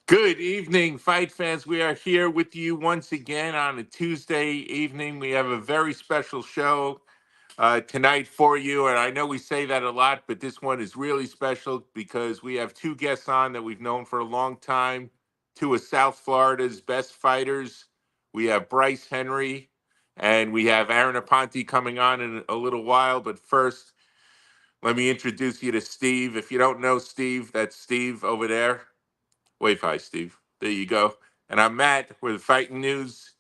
Good evening, fight fans. We are here with you once again on a Tuesday evening. We have a very special show tonight for you. And I know we say that a lot, but this one is really special because we have two guests on that we've known for a long time, two of South Florida's best fighters. We have Bryce Henry and we have Aaron Aponte coming on in a little while. But first, let me introduce you to Steve. If you don't know Steve, that's Steve over there. Wave hi, Steve. There you go. And I'm Matt with Fighting News.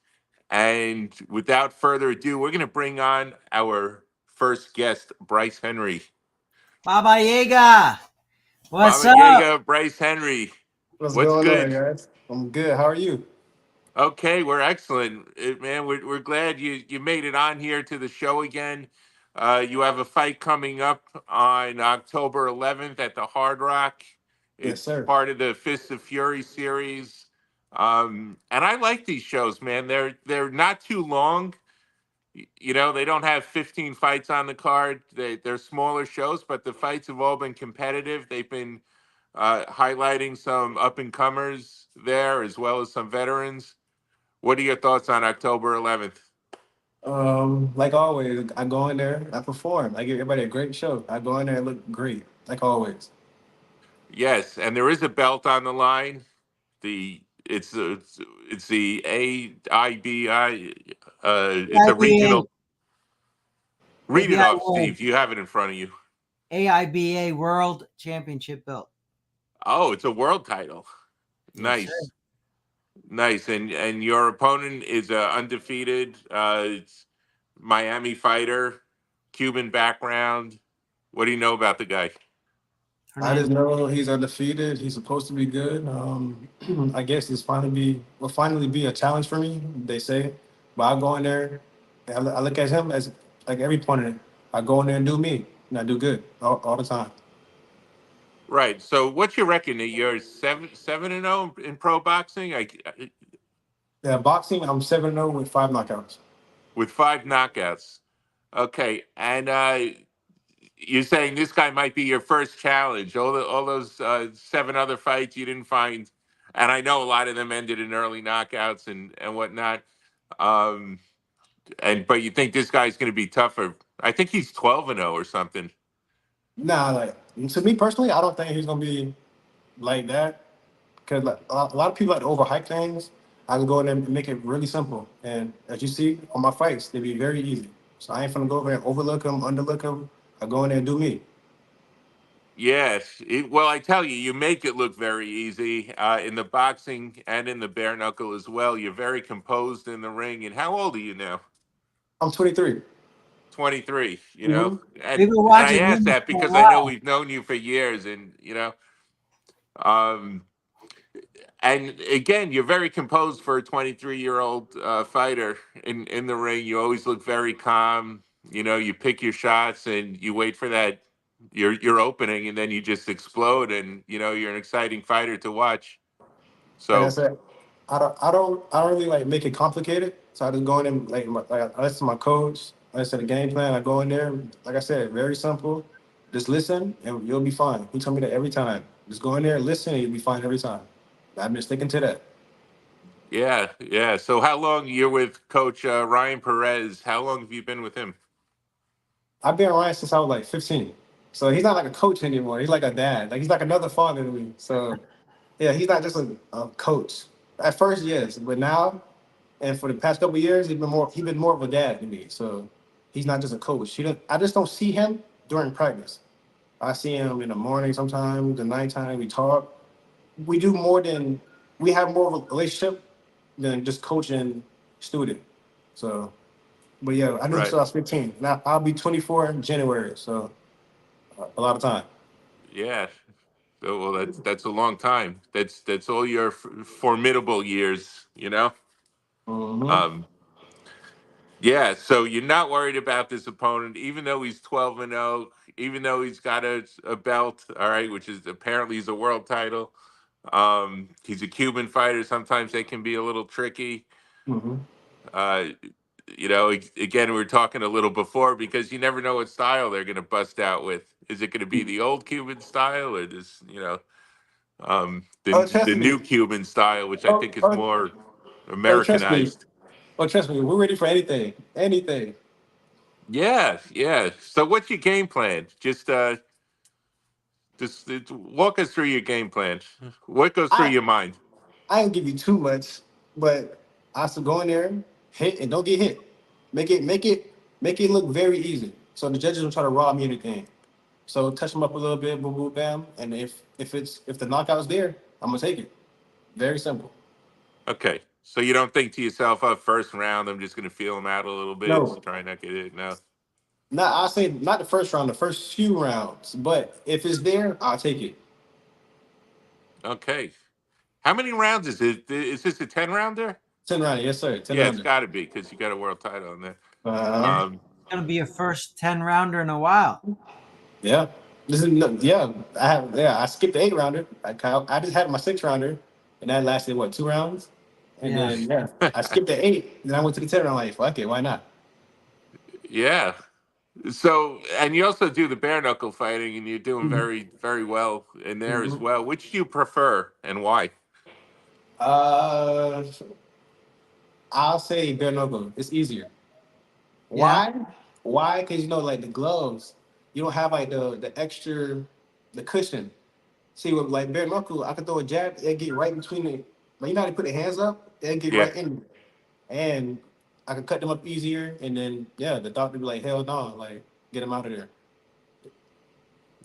And without further ado, we're going to bring on our first guest, Bryce Henry. BabaYaga, what's Baba up? Yaga, Bryce Henry. What's What's going on, good? guys? I'm good. How are you? Okay, we're excellent, man. We're glad you made it on here to the show again. You have a fight coming up on October 11th at the Hard Rock. Yes, It's sir. part of the Fists of Fury series, and I like these shows, man. They're not too long. You know, they don't have 15 fights on the card. They're smaller shows, but the fights have all been competitive. They've been highlighting some up and comers there as well as some veterans. What are your thoughts on October 11th? Like always, I go in there, I perform. I give everybody a great show. I go in there and look great, like always. Yes, and there is a belt on the line. The it's the AIBI. It's a AIBA, regional. Read it off, Steve. You have it in front of you. AIBA World Championship belt. Oh, it's a world title. Yes, sir. Nice, nice. And your opponent is undefeated. It's Miami fighter, Cuban background. What do you know about the guy? I Hernandez. just know he's undefeated. He's supposed to be good. I guess it's finally be a challenge for me. They say, but I go in there. And I look at him as like every opponent. I go in there and do me, and I do good all the time. Right. So, what's your record? You're seven and zero in pro boxing. Yeah, boxing. I'm 7-0 with 5 knockouts. With five knockouts. Okay, and you're saying this guy might be your first challenge. All those seven other fights you didn't find, and I know a lot of them ended in early knockouts and whatnot. Um, and but you think this guy's going to be tougher? I think he's 12-0 or something. Nah, like to me personally, I don't think he's gonna be like that. Because like, a lot of people like to overhype things. I can go in there and make it really simple. And as you see on my fights, they be very easy. So I ain't finna go over there and overlook them, underlook them. I go in there and do me. Yes. Well, I tell you, you make it look very easy in the boxing and in the bare knuckle as well. You're very composed in the ring. And how old are you now? I'm 23. 23, you know. Mm-hmm. We've been And I watching ask him that for a because I know while. we've known you for years and um and again, you're very composed for a 23-year-old fighter in the ring. You always look very calm. You know, you pick your shots and you wait for that your opening and then you just explode and you're an exciting fighter to watch. Like I So, said, I don't really like make it complicated. So I just go in and I listen to my coach. I listen to the game plan. I go in there. Like I said, very simple. Just listen and you'll be fine. He told me that every time. Just go in there, listen, and you'll be fine every time. I've been sticking to that. yeah, yeah. So how long you're with Coach Ryan Perez? How long have you been with him? I've been around since I was like 15. So he's not like a coach anymore. He's like a dad. Like he's like another father to me. So yeah, he's not just a coach. At first, yes, but now and for the past couple of years, he's been more of a dad to me. So he's not just a coach. I just don't see him during practice. I see him in the morning sometimes, the nighttime. We talk. We do more than we have more of a relationship than just coach and student. So, but yeah, I knew him Right. since I was 15. Now I'll be 24 in January. So a lot of time. Yeah. So, well, that's a long time. That's all your formidable years, you know. Hmm. Um, yeah. So you're not worried about this opponent, even though he's 12-0, even though he's got a belt, all right, which is apparently he's a world title. He's a Cuban fighter. Sometimes they can be a little tricky. Hmm. Uh, again, we were talking a little before because you never know what style they're going to bust out with. Is it going to be the old Cuban style, or this? Oh, the trust new me. Cuban style, which I Oh, think is oh, more oh, trust me. Americanized. Oh, trust me. We're ready for anything. Anything. Yeah, yeah. So what's your game plan? Just walk us through your game plan. What goes through I your mind? I ain't give you too much, but I have to go in there, hit and don't get hit. Make it look very easy. So the judges don't try to rob me anything. So touch them up a little bit, boom, boom, bam. And if the knockout's there, I'm gonna take it. Very simple. Okay. So you don't think to yourself, oh, first round, I'm just going to feel him out a little bit, No, try not to get it. No. not I say not the first round, the first few rounds. But if it's there, I'll take it. Okay. How many rounds is it? Is this a 10 rounder? 10 rounder, yes sir. Ten Yeah, it's rounder. got to be because you got a world title in there. Yeah, Uh, it's Um, gonna be your first 10 rounder in a while. yeah. I skipped the 8 rounder. I just had my 6 rounder, and that lasted what 2 rounds, and Yeah, then I skipped the 8, then I went to the 10 round. Like, fuck it, why not? yeah. So, and you also do the bare knuckle fighting, and you're doing Mhm. very, very well in there as Mhm. well. Which do you prefer and why? Uh, I'll say bare knuckle. It's easier. yeah, Why? Why? Because like the gloves, you don't have like the extra, the cushion. See, with like bare knuckle, I could throw a jab, it get right between the. Like you know how they put their hands up, it get Yeah, right in, and I could cut them up easier. And then the doctor be like, hell no, like get them out of there.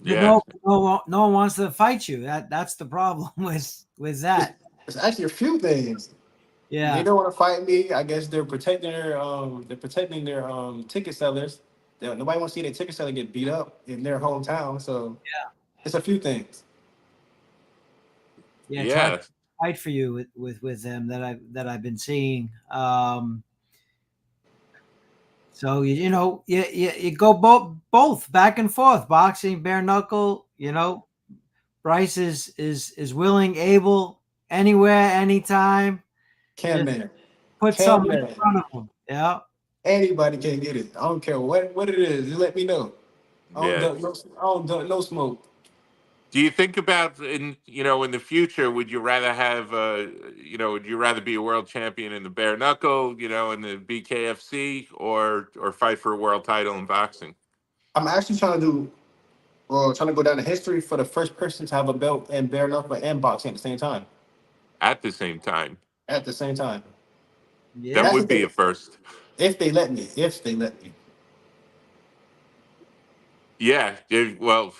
but yeah, no one wants to fight you. That's the problem with It's, that. it's actually a few things. They Yeah, don't want to fight me. I guess they're protecting their ticket sellers. Nobody wants to see their ticket seller get beat up in their hometown. So it's a few things. yeah, it's hard to yeah, fight for you with them that I've been seeing. So you go both back and forth, boxing, bare knuckle. Bryce is willing, able, anywhere, anytime. Can Just man, put can something in man. front of him. Yeah, Anybody can get it. I don't care what it is. Just let me know. yeah. I don't dump no smoke. Do you think about in the future? Would you rather have would you rather be a world champion in the bare knuckle, in the BKFC, or fight for a world title in boxing I'm actually trying to go down the history for the first person to have a belt and bare knuckle and boxing at the same time. at the same time? At the same time. That yeah. That's would if be they a first. if they let me. If they let me. Yeah. Well,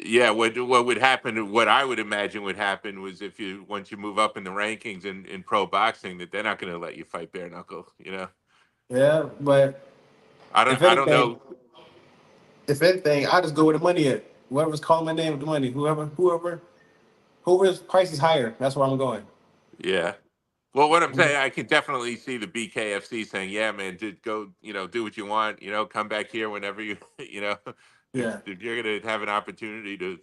yeah. What would happen? What I would imagine would happen was if you once you move up in the rankings in pro boxing, that they're not going to let you fight bare knuckle. Yeah, but if I don't anything, know. if anything, I just go where the money at. Whoever's calling my name with the money, whoever's price is higher, that's where I'm going. Yeah. Well, what I'm saying, I can definitely see the BKFC saying, "Yeah, man, just go, do what you want, come back here whenever you, Yeah. if you're gonna have an opportunity to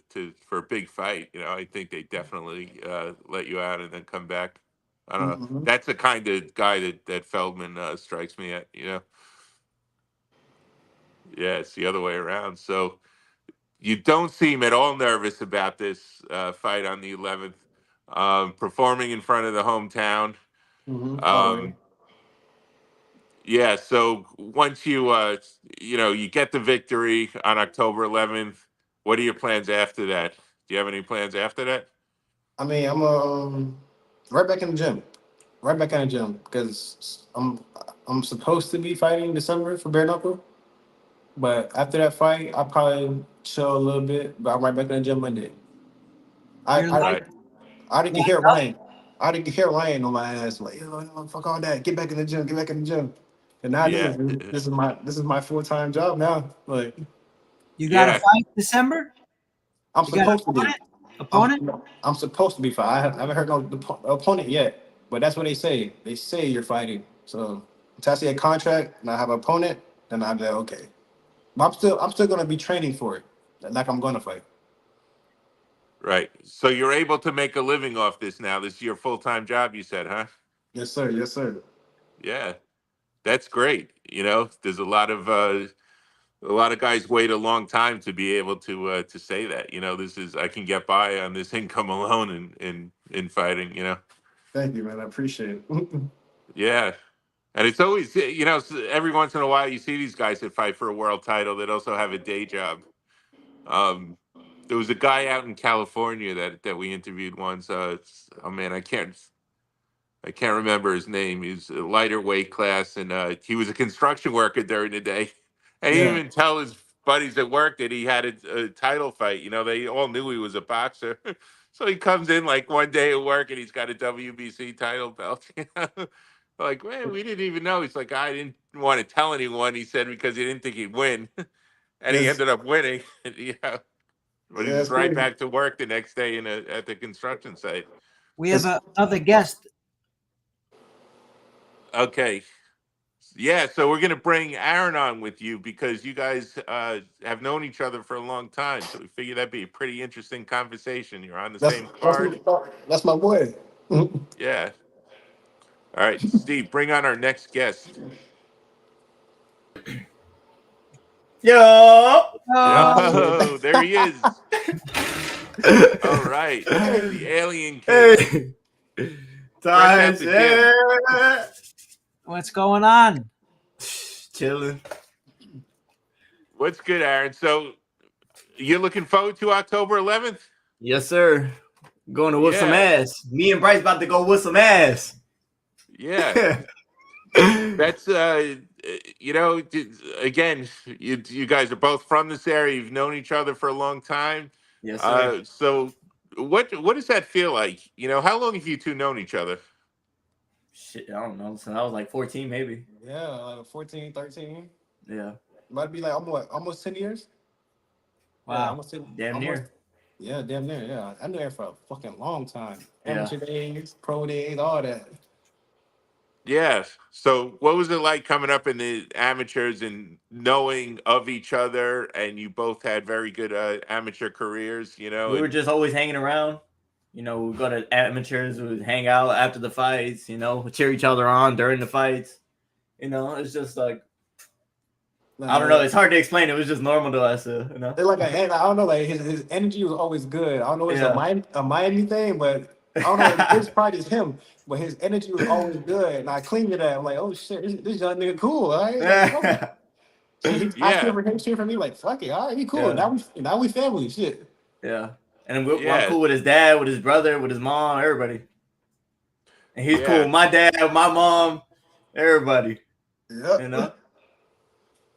for a big fight, I think they definitely let you out and then come back. I don't know. Hmm. That's the kind of guy that Feldman strikes me at. Yeah, it's the other way around. So you don't seem at all nervous about this fight on the 11th. Performing in front of the hometown. Hmm. Always. Um, Yeah, so once you get the victory on October 11th, what are your plans after that? Do you have any plans after that? I mean, I'm right back in the gym. Right back in the gym because I'm supposed to be fighting in December for bare knuckle, but after that fight, I'll probably chill a little bit. But I'm right back in the gym Monday. I You're I like, Right. I didn't like hear Ryan. I didn't hear Ryan on my ass like, fuck all that. Get back in the gym. Get back in the gym. And now it Yeah. is. This is my full-time job now. Like you got to Yeah. fight December. I'm You got an supposed to be. opponent. I'm supposed to be fighting. I haven't heard no opponent yet, but that's what they say. They say you're fighting. So until I see a contract and I have an opponent, then I'm like, okay. But I'm still gonna be training for it, like I'm gonna fight. Right. So you're able to make a living off this now. This is your full-time job, you said, huh? Yes, sir. Yes, sir. Yeah. That's great. There's a lot of a lot of guys wait a long time to be able to say that. You know, this is I can get by on this income alone in fighting. You know. Thank you, man. I appreciate it. Yeah. And it's always, you know, every once in a while you see these guys that fight for a world title that also have a day job. Um, there was a guy out in California that we interviewed once. Oh man, I can't remember his name. He's a lighter weight class, and he was a construction worker during the day. And he didn't Yeah. even tell his buddies at work that he had a title fight. You know, they all knew he was a boxer. So he comes in like one day at work and he's got a WBC title belt. You know? Like, man, we didn't even know. He's like, I didn't want to tell anyone. He said because he didn't think he'd win, and he Yes. ended up winning. Yeah, but he Yeah, was it's right funny. back to work the next day at the construction site. We have It's, another guest. Okay. Yeah, so we're gonna bring Aaron on with you because you guys have known each other for a long time. So we figured that'd be a pretty interesting conversation. You're on the that's same that's card. that's my boy. Yeah. All right, Steve, bring on our next guest. Yo. Oh, there he is. All right, the Alien King, Hey. fresh out the gym. What's going on? Chilling. What's good, Aaron? So you're looking forward to October 11th? Yes, sir. Going to whoop some Yeah, ass. Me and Bryce about to go whoop some ass. yeah. That's you know, again, you guys are both from this area. You've known each other for a long time. Yes, sir. So what does that feel like? You know, how long have you two known each other? Shit, I don't know. So I was like 14, maybe. Yeah, like 14, 13. Yeah. Might be like almost 10 years. Yeah, Wow. almost 10. Damn near. Yeah, damn near. Yeah, I knew her for a fucking long time. Yeah. Amateur days, pro days, all that. Yeah. So what was it like coming up in the amateurs and knowing of each other, and you both had very good amateur careers, you know? We were And just always hanging around. You know, we'd go to amateurs, we'd hang out after the fights, you know, cheer each other on during the fights. You know, it's just like, I don't know. It's hard to explain. It was just normal to us, you know? They're like I don't know, like his energy was always good. I don't know if it's a Miami thing, but I don't know if it's probably just him. But his energy was always good. And I cling to that. I'm like, oh shit, this young nigga cool, all right? Like, I cheer yeah, for him, cheer for me, like fuck it, all right, he cool. Yeah. Now we family, shit. Yeah. And I'm yeah, cool with his dad, with his brother, with his mom, everybody. And he's cool yeah. with my dad, my mom, everybody. Yep. You know?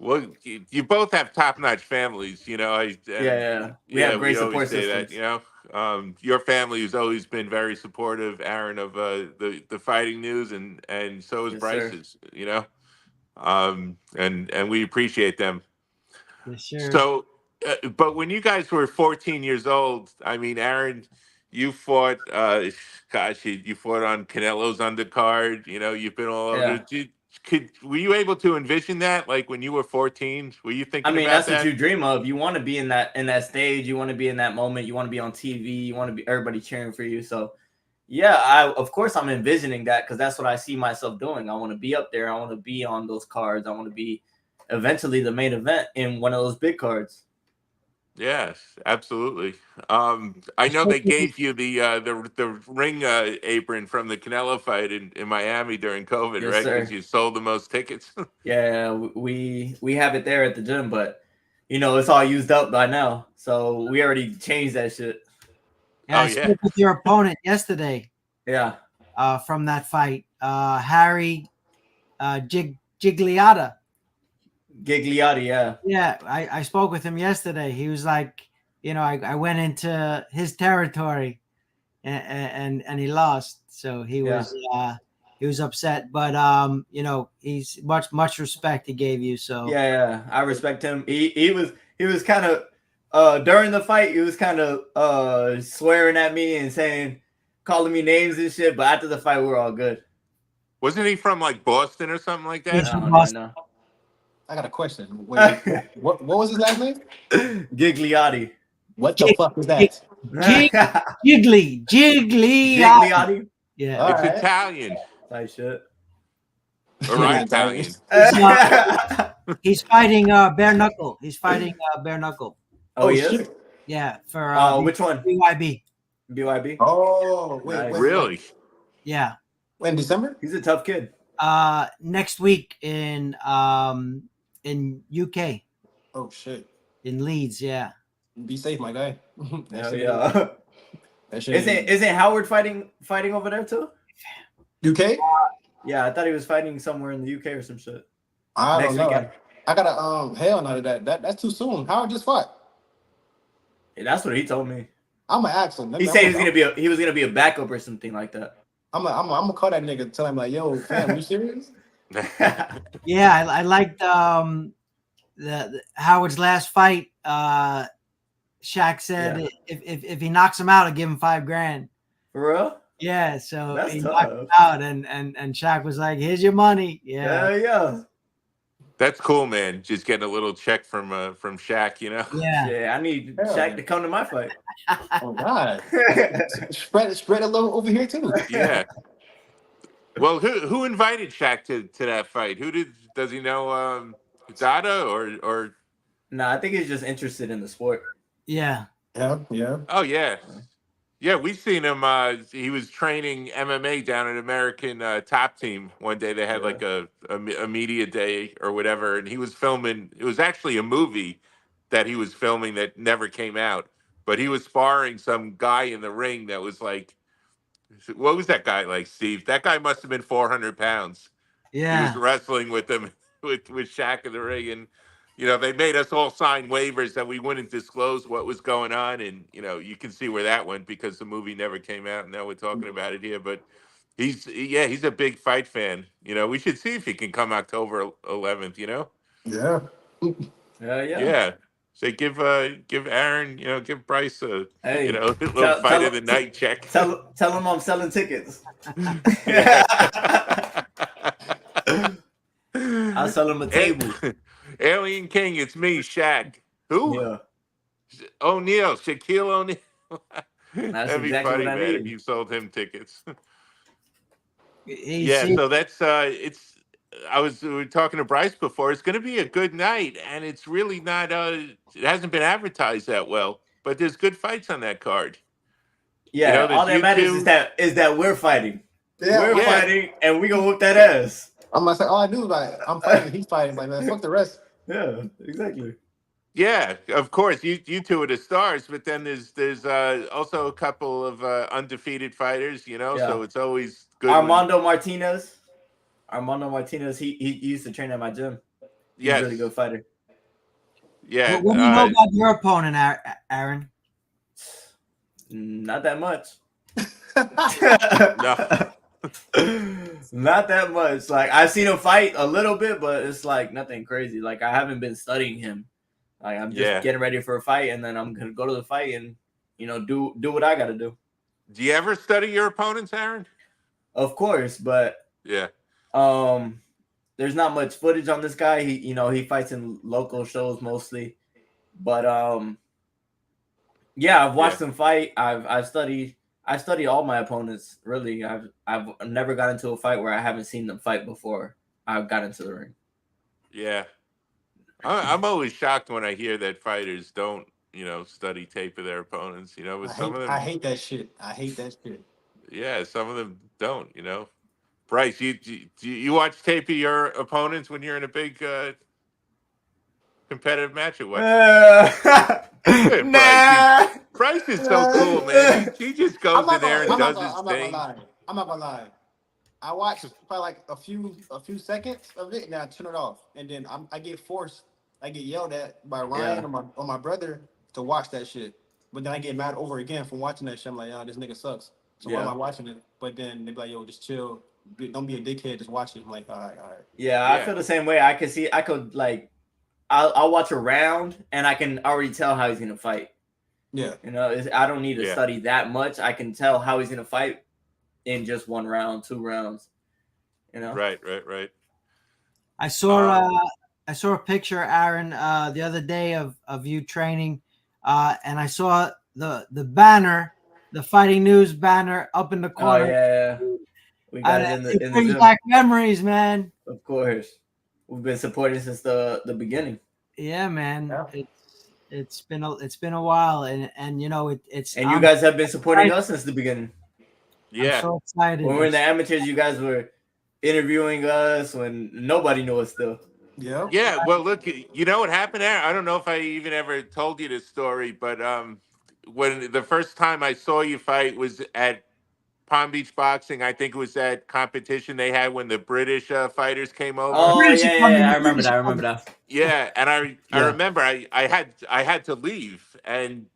Well, you both have top-notch families, you know. Yeah. We have great we always support say that, systems. you know. Your family has always been very supportive, Aaron, of the fighting news, and so is Yes, sir. Bryce's, you know. And we appreciate them. For sure. So, but when you guys were 14 years old, I mean, Aaron, you fought, gosh, you fought on Canelo's undercard. You know, you've been all over. Yeah. Were you able to envision that, like when you were 14? Were you I thinking mean, about that's what that? you dream of. You want to be in that stage. You want to be in that moment. You want to be on TV. You want to be everybody cheering for you. So, yeah, of course I'm envisioning that because that's what I see myself doing. I want to be up there. I want to be on those cards. I want to be eventually the main event in one of those big cards. Yes, absolutely. I know they gave you the ring apron from the Canelo fight in Miami during COVID, Yes, right? Because sir. you sold the most tickets. Yeah, we have it there at the gym, but you know it's all used up by now. So we already changed that shit. Yeah, Oh, I yeah. spoke with your opponent yesterday. Yeah. From that fight, Harry Gigliotta. Gigliotti, yeah. Yeah, I spoke with him yesterday. He was like, you know, I went into his territory, and he lost, so he was upset. But you know, he's much respect he gave you. So Yeah, I respect him. He was kind of during the fight, he was kind of swearing at me and calling me names and shit. But after the fight, we were all good. Wasn't he from like Boston or something like that? He's I from don't Boston. know. I got a question. Wait, what was his last name? Gigliotti. What the fuck is that? Jiggly. Gigliotti. Yeah. All It's right. Italian. Type shit. Or Yeah, Italian. He's fighting bare knuckle. He's fighting bare knuckle. Oh, Oh yes. shit. Yeah, for Which one? BYB. BYB. Oh wait, Nice. Really? Yeah. when December? He's a tough kid. Next week in UK, Oh shit. in Leeds. Yeah. Be safe, my guy. That Hell shit- yeah. That shit. Isn't Howard fighting over there too? UK? Yeah, I thought he was fighting somewhere in the UK or some shit. I Next don't know. weekend. I gotta hell no that's too soon. Howard just fought. Yeah, that's what he told me. I'm gonna ask him. He said he was gonna be a backup or something like that. I'm gonna call that nigga and tell him like, yo, fam, you serious? Yeah, I liked the Howard's last fight. Shaq said if he knocks him out, I'll give him $5,000. For real? Yeah, so That's he tough. knocked him out, and Shaq was like, "Here's your money." Yeah, Hell yeah. That's cool, man. Just getting a little check from Shaq, you know. yeah. Yeah, I need Hell Shaq yeah. to come to my fight. Oh God. spread a little over here too. Yeah. Well, who invited Shaq to that fight? Does he know Zada or Nah, I think he's just interested in the sport. Yeah. Yeah. Oh yeah. Yeah, we've seen him. He was training MMA down at American Top Team one day. They had like a media day or whatever, and he was filming. It was actually a movie that he was filming that never came out. But he was sparring some guy in the ring that was like, what was that guy like, Steve? That guy must have been 400 pounds. He Yeah. was wrestling with them with Shaq in the ring, and they made us all sign waivers that we wouldn't disclose what was going on, and you can see where that went because the movie never came out, and now we're talking about it here. But he's a big fight fan. We should see if he can come October 11th. Yeah. Yeah. So give Aaron, give Bryce a little fight of the night check. Tell him I'm selling tickets. I'll sell him a table. Alien King, it's me, Shaq. Who? Yeah. O'Neal, Shaquille O'Neal. That's That'd be exactly funny, what I man, need. if you sold him tickets. Yeah. So that's it's. We were talking to Bryce before. It's going to be a good night, and it's really not. It hasn't been advertised that well, but there's good fights on that card. Yeah, all that matters is that we're fighting. Yeah. We're fighting, and we gonna whoop that ass. I'm gonna say all I do is like I'm fighting, he's fighting, like man, fuck the rest. Yeah, exactly. Yeah, of course, you two are the stars, but then there's also a couple of undefeated fighters, so it's always good. Armando Martinez, he used to train at my gym. He's a really good fighter. Yeah. What do you know about your opponent, Aaron? Not that much. No. Not that much. Like I've seen him fight a little bit, but it's like nothing crazy. Like I haven't been studying him. Like I'm just getting ready for a fight, and then I'm gonna go to the fight and do what I gotta do. Do you ever study your opponents, Aaron? Of course, but yeah. There's not much footage on this guy. He fights in local shows mostly, but I've watched him fight. I study all my opponents. Really, I've never got into a fight where I haven't seen them fight before I got into the ring. Yeah, I'm always shocked when I hear that fighters don't, study tape of their opponents. But some of them. I hate that shit. Yeah, some of them don't. Bryce, you watch tape of your opponents when you're in a big competitive match or what? Nah. Bryce is so cool, man. He just goes in there and does his thing. I'm not gonna lie. I watched probably like a few seconds of it, and then I turn it off. And then I get yelled at by Ryan or my brother to watch that shit. But then I get mad over again from watching that shit. I'm like, this nigga sucks. So why am I watching it? But then they be like, yo, just chill. Don't be a dickhead. Just watch it. I'm like, all right. Yeah, I feel the same way. I'll watch a round and I can already tell how he's gonna fight. Yeah. I don't need to study that much. I can tell how he's gonna fight in just 1 round, 2 rounds. Right. I saw a picture, Aaron, the other day of you training, and I saw the banner, the Fighting News banner up in the corner. Oh, yeah. We got it It in the brings gym. back memories, man. Of course. We've been supporting since the beginning. Yeah, man. Yeah. It's been a while, and you know it's. And you guys have been supporting us since the beginning. I'm Yeah. so excited. When we were in the amateurs, you guys were interviewing us when nobody knew us still. Yeah. Yeah. Well, look, you know what happened there? I don't know if I even ever told you this story, but when the first time I saw you fight was at Palm Beach Boxing. I think it was that competition they had when the British fighters came over. Oh British yeah, coming, yeah, I the remember British that. I remember coming. that. Yeah, and I Yeah. remember I had to leave, and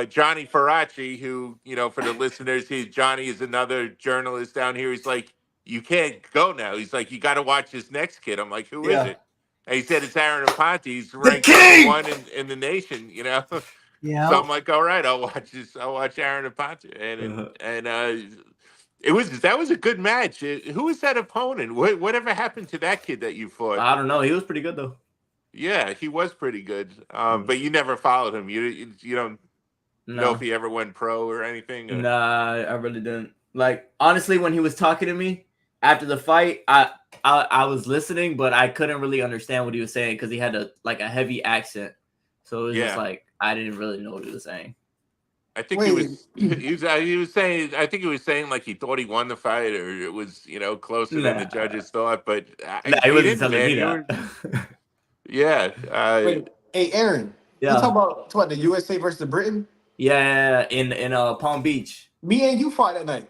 Johnny Faraci, who for the listeners, Johnny is another journalist down here. He's like, you can't go now. He's like, you got to watch this next kid. I'm like, who is Yeah. it? And he said it's Aaron Aponte. He's The ranked number king! one in the nation. Yeah. So I'm like, all right, I'll watch this. I'll watch Aaron Aponte, and that was a good match. Who was that opponent? Whatever happened to that kid that you fought? I don't know. He was pretty good though. Yeah, he was pretty good. But you never followed him. You don't know if No. he ever went pro or anything. Nah, I really didn't. Like honestly, when he was talking to me after the fight, I was listening, but I couldn't really understand what he was saying because he had a heavy accent. So it was just Yeah. like I didn't really know what he was saying. I think Wait. he was saying. I think he was saying like he thought he won the fight, or it was closer than the Nah. judges thought. But Nah, he he wasn't didn't, telling man. me You were, that. yeah. Wait. Hey, Aaron. You Yeah. talk about the USA versus the Britain? Yeah, in Palm Beach. Me and you fought that night.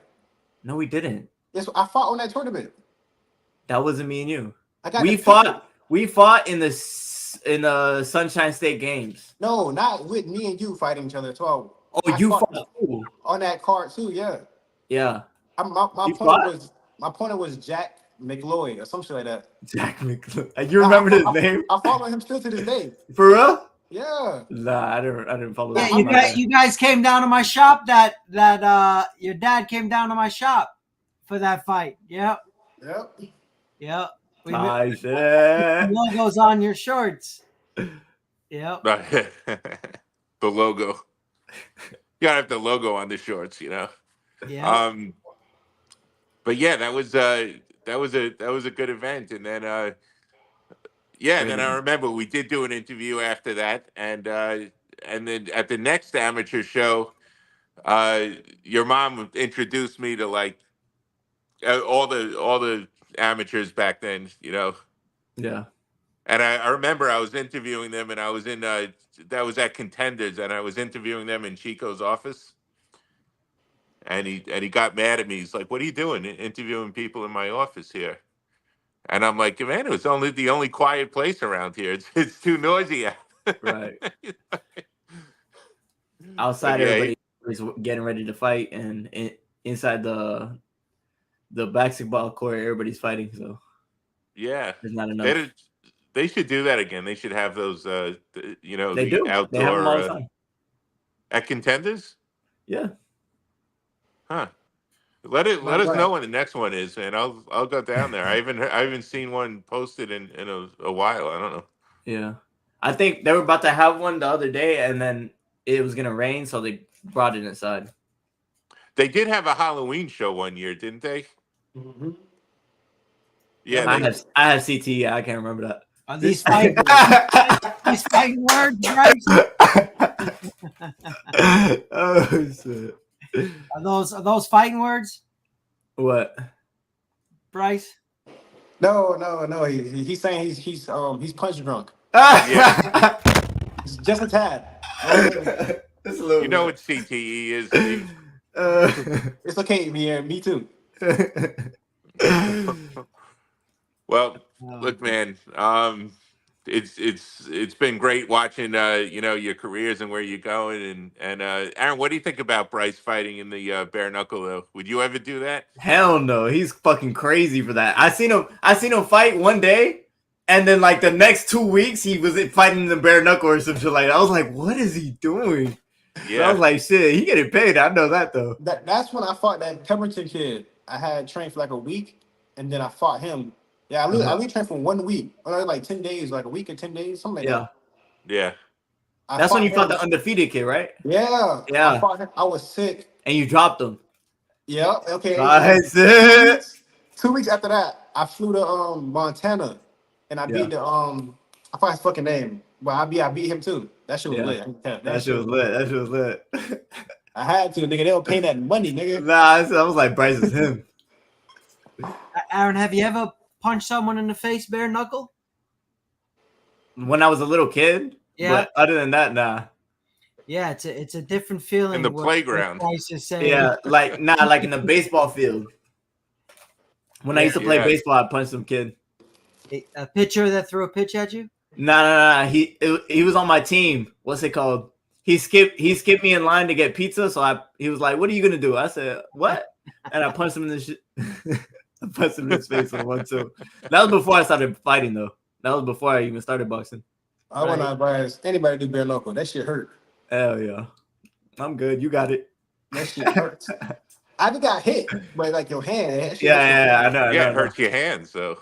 No, we didn't. Yes, I fought on that tournament. That wasn't me and you. I got We the fought. picture. We fought in the Sunshine State Games. No, not with me and you fighting each other. So Oh, I you fought fought too. on that card too. Yeah. Yeah. My You opponent fought? was Jack McLoy or some shit like that. Jack McClure. You remember his name? I follow him still to this day. For real? Yeah. Nah, I didn't follow Yeah, that. you guys came down to my shop. Your dad came down to my shop for that fight. Yep. Yep. We Nice. logos on your shorts. Yep. the logo. You gotta have the logo on the shorts, Yeah. But yeah, that was a good event, and then then I remember we did do an interview after that, and then at the next amateur show, your mom introduced me to like all the amateurs back then, Yeah. And I remember I was interviewing them, and I was in that was at Contenders, and I was interviewing them in Chico's office, and he got mad at me. He's like, "What are you doing, interviewing people in my office here?" And I'm like, "Man, it was the only quiet place around here. It's too noisy." Right. Outside, yeah, everybody was getting ready to fight, and inside the basketball court, everybody's fighting. So yeah, there's not enough. They should do that again. They should have those, They the do. outdoor They have them all the time. at Contenders. Yeah. Huh. Let us know when the next one is, man. I'll go down there. I haven't seen one posted in a while. I don't know. Yeah. I think they were about to have one the other day, and then it was gonna rain, so they brought it inside. They did have a Halloween show one year, didn't they? Mm-hmm. Yeah, I have CTE. I can't remember that. Are these fighting words, Bryce? Oh shit! Are those fighting words, What? Bryce? No. He's saying he's punch drunk. Yeah. It's just a tad. It's a little You know bit. what CTE is, Steve. It's okay, me too. Well, look, man. It's been great watching your careers and where you're going, and Aaron, what do you think about Bryce fighting in the bare knuckle though? Would you ever do that? Hell no, he's fucking crazy for that. I seen him fight one day, and then like the next 2 weeks he was fighting in the bare knuckle or some shit like that. I was like, what is he doing? Yeah. So I was like, shit, he getting paid. I know that though. That's when I fought that Pemberton kid. I had trained for like a week, and then I fought him. Yeah, I only trained for 1 week. Like 10 days, like a week or 10 days, something like that. Yeah. That's when you fought the undefeated kid, right? Yeah. Yeah. I fought him. I was sick. And you dropped him. Yeah. Okay. Nice. 2 weeks after that, I flew to Montana, and I beat the I forgot his fucking name, but I beat him too. That shit was lit. That shit was lit. That shit was lit. I had to, nigga. They were paying that money, nigga. Nah, I was like, Bryce is him. Aaron, have you ever punched someone in the face bare knuckle? When I was a little kid. Yeah. But other than that, nah. Yeah, it's a different feeling. In the playground. Bryce is saying. Yeah, like like in the baseball field. When I used to play baseball, I punched some kid. A pitcher that threw a pitch at you? Nah. He was on my team. What's it called? He skipped me in line to get pizza. So he was like, "What are you gonna do?" I said, "What?" And I punched him in the I punched him in his face on 1-2. That was before I started fighting, though. That was before I even started boxing. I wouldn't advise anybody to do bare knuckle. That shit hurt. Hell yeah, I'm good. You got it. That shit hurts. I just got hit, but like your hand. Yeah, I know. It hurts your hand, so.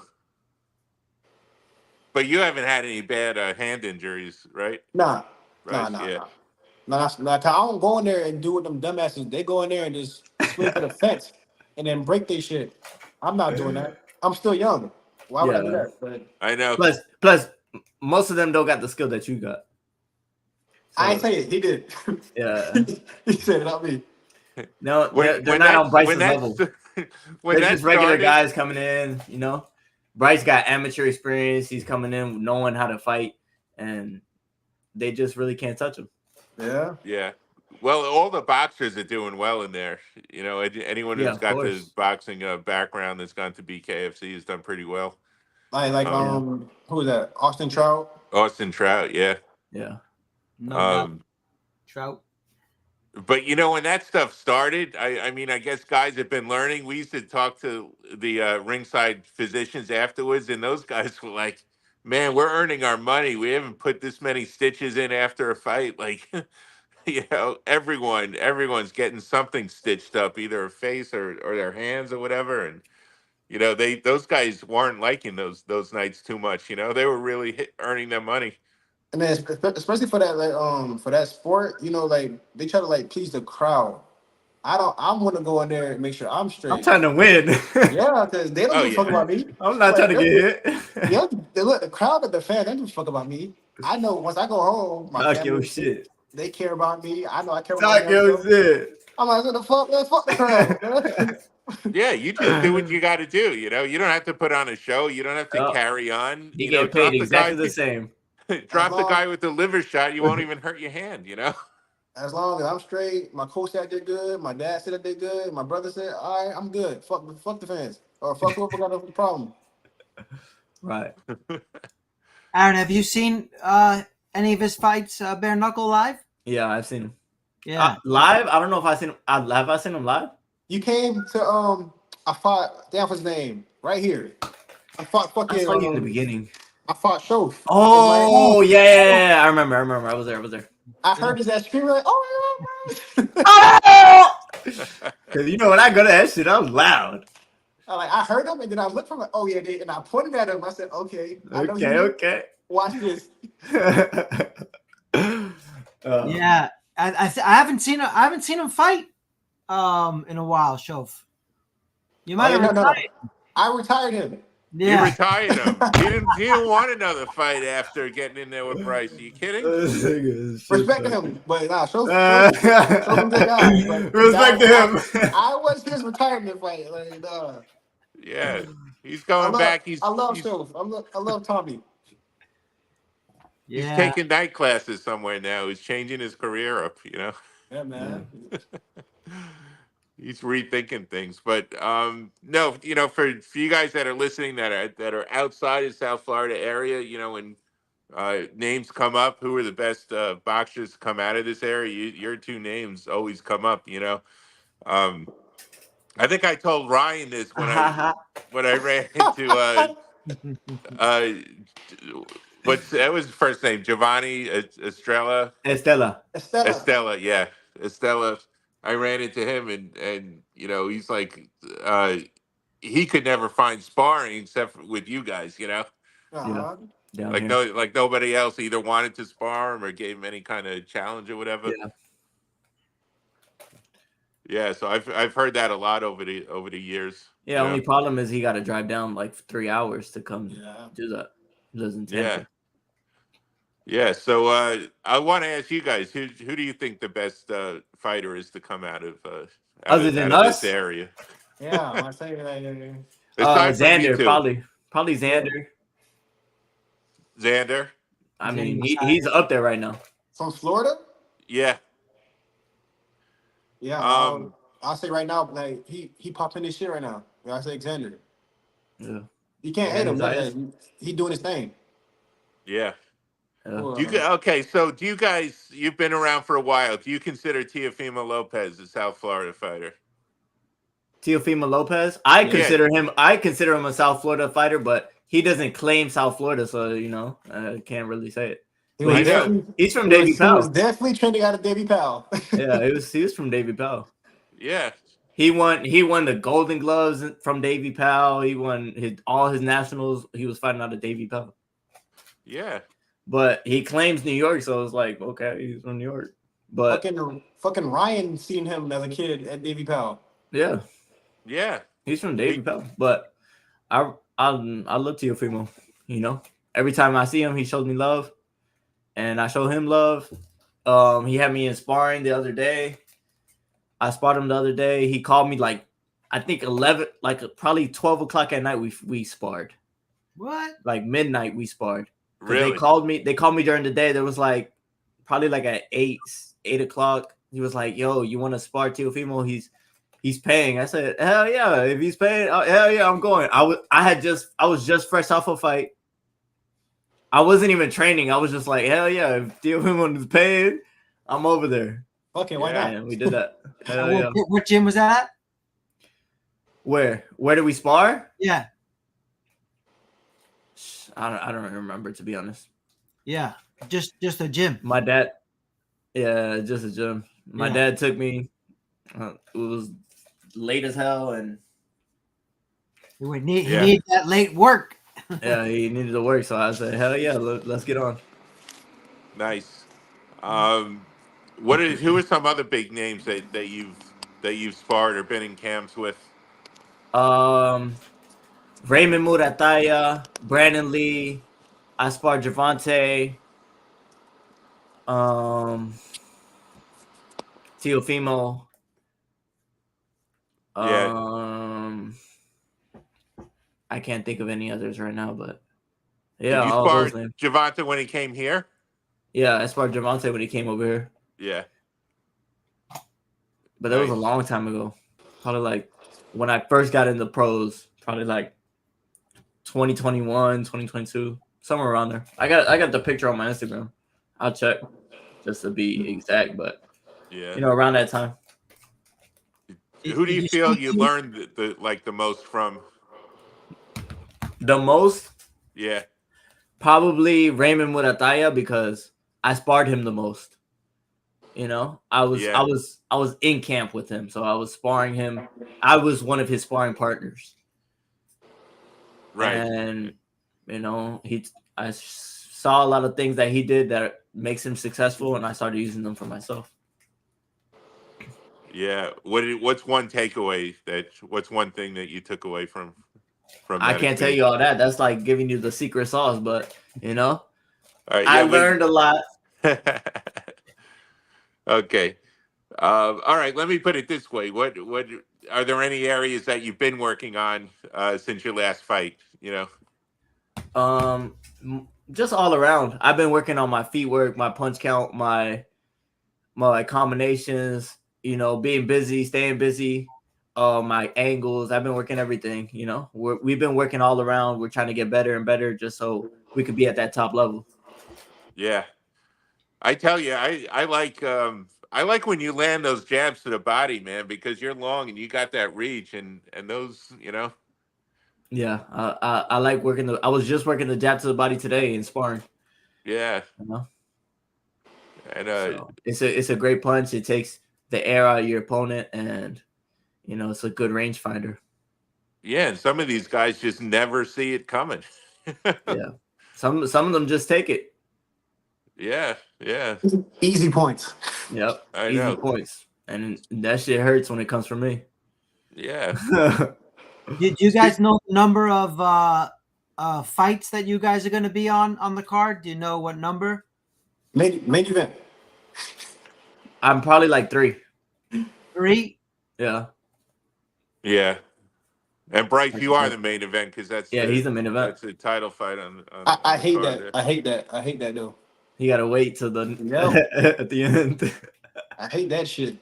But you haven't had any bad hand injuries, right? Nah. Right, Nah. I don't go in there and do what them dumbasses. They go in there and just swing for the fence and then break their shit. I'm not doing that. I'm still young. Why would I do that? But I know. Plus, most of them don't got the skill that you got. So, I ain't say it. He did. Yeah. He said it, not me. No, they're not on Bryce's level. They're just regular guys coming in, you know. Bryce got amateur experience. He's coming in knowing how to fight, and they just really can't touch him. Yeah. Yeah. Well, all the boxers are doing well in there. You know, anyone who's got the boxing background that's gone to BKFC has done pretty well. Who was that? Austin Trout? Austin Trout, yeah. Yeah. No Trout. But you know, when that stuff started, I mean, I guess guys have been learning. We used to talk to the ringside physicians afterwards, and those guys were like, "Man, we're earning our money. We haven't put this many stitches in after a fight." Like, you know, everyone's getting something stitched up, either a face or their hands or whatever. And you know, those guys weren't liking those nights too much. You know, they were really earning their money. And then especially for that for that sport, you know, like they try to like please the crowd. I want to go in there and make sure I'm straight. I'm trying to win. Yeah, because they don't give a fuck about me. I'm not trying to get hit. Yeah, look, the crowd at the fans, they don't give a fuck about me. I know once I go home, my family, they care about me. I know I care about shit. I'm like, what the fuck? Man, fuck the crowd. Yeah, you just do what you got to do. You know, you don't have to put on a show. You don't have to carry on. You get paid exactly the same. Drop the guy with the liver shot. You won't even hurt your hand. You know. As long as I'm straight, my coach said I did good. My dad said I did good. My brother said, "All right, I'm good. Fuck the fans or fuck whoever got the problem." Right. Aaron, have you seen any of his fights bare knuckle live? Yeah, I've seen him. Yeah, live. I don't know if I've seen him. Have I seen him live? You came to I fought. Damn, his name right here. I fought fucking. I saw you in the beginning. I fought Shof. Oh yeah. I remember. I was there. I heard his ass screaming like, "Oh!" Because you know when I go to that shit, I'm loud. I heard him, and then I looked from like, "Oh yeah," and I pointed at him. I said, "Okay, okay. Watch this." Yeah, I haven't seen him fight in a while. Shof, you might have retired. I retired him. Yeah. You retired him. He didn't want another fight after getting in there with Bryce. Are you kidding? Respect him, but nah, show him good guy. Respect him. I was his retirement fight. Yeah, he's going back. I love Shof. I love Tommy. He's taking night classes somewhere now. He's changing his career up. You know. Yeah, man. He's rethinking things, but no, you know, for you guys that are listening that are outside of South Florida area, you know, when names come up, who are the best boxers to come out of this area? Your two names always come up, you know. I think I told Ryan this when I ran into that was his first name, Giovanni Estella, yeah, Estella. I ran into him and you know, he's like he could never find sparring except with you guys, you know. Like nobody else either wanted to spar him or gave him any kind of challenge or whatever. Yeah, so I've heard that a lot over the years. Yeah, only problem is he got to drive down like 3 hours to come do that. He lives in Tampa. Yeah. So I want to ask you guys, who do you think the best fighter is to come out of Other than out of this us, area? Yeah, I say that. Aside from you Xander, two, probably Xander. Xander. I mean, Xander he's up there right now. From Florida? Yeah. Yeah, I'll say right now, like he popping his shit right now. Yeah, I say Xander. Yeah. You can't hate him. Xander's Like, he doing his thing. Yeah. Yeah. Okay, so do you guys? You've been around for a while. Do you consider Teofimo Lopez a South Florida fighter? Teofimo Lopez, I Yeah. consider him a South Florida fighter, but he doesn't claim South Florida, so I can't really say it. But he's from Davie He Powell. was definitely trending out of Davie Powell. Yeah, he was from Davie Powell. Yeah. He won the Golden Gloves from Davie Powell. He won all his nationals. He was fighting out of Davie Powell. Yeah. But he claims New York, so it's like, okay, he's from New York. But fucking Ryan seen him as a kid at Davie Powell. Yeah. Yeah. He's from Davie Powell. But I love Teofimo. Every time I see him, he shows me love, and I show him love. He had me in sparring the other day. I sparred him the other day. He called me like, I think 11, like probably 12 o'clock at night. We sparred. What? Like midnight we sparred. Really? They called me during the day. There was like probably like at 8 o'clock. He was like, "Yo, you want to spar Teofimo? He's paying." I said, "Hell yeah! If he's paying, hell yeah, I'm going." I was just fresh off a fight. I wasn't even training. I was just like, "Hell yeah! If Teofimo is paying, I'm over there." Okay, why not? And we did that. Hell yeah! What gym was that at? Where did we spar? Yeah. I don't remember, to be honest. Yeah, just a gym. My dad, yeah, just a gym. My dad took me. It was late as hell, and he need that late work. Yeah, he needed to work, so I said, "Hell yeah, let's get on." Nice. Who are some other big names that you've sparred or been in camps with? Raymond Murataya, Brandon Lee, I sparred Javante, Teofimo. I can't think of any others right now, but yeah, Did you all spar those names. Javante when he came here? Yeah, I sparred Javante when he came over here. Yeah. But that was a long time ago. Probably like when I first got into pros, probably like 2021, 2022, somewhere around there. I got the picture on my Instagram. I'll check just to be exact, but around that time. Who do you feel you learned the most from? The most? Yeah. Probably Raymond Murataya, because I sparred him the most. I was in camp with him, so I was sparring him. I was one of his sparring partners. Right. And I saw a lot of things that he did that makes him successful, and I started using them for myself. Yeah. What's one takeaway what's one thing that you took away from I can't tell you all that. That's like giving you the secret sauce, but All right, I learned a lot. Okay. All right. Let me put it this way. What are there any areas that you've been working on since your last fight? Just all around. I've been working on my feet work, my punch count, my combinations. Being busy, staying busy. My angles. I've been working everything. We've been working all around. We're trying to get better and better, just so we could be at that top level. Yeah. I tell you, I like when you land those jabs to the body, man, because you're long and you got that reach and those, Yeah, I like working I was just working the jab to the body today in sparring. Yeah. And so it's a great punch. It takes the air out of your opponent, and it's a good rangefinder. Yeah, and some of these guys just never see it coming. Yeah, some of them just take it. Yeah. Easy points. Yep. I know. Easy points. and that shit hurts when it comes from me. Yeah. Did you guys know the number of fights that you guys are going to be on the card? Do you know what number? Main event. I'm probably like 3. 3? Yeah. Yeah. And Bryce, you are the main event because Yeah, he's the main event. That's the title fight on I the hate card that. there. I hate that. I hate that though. You gotta wait till the at the end. I hate that shit.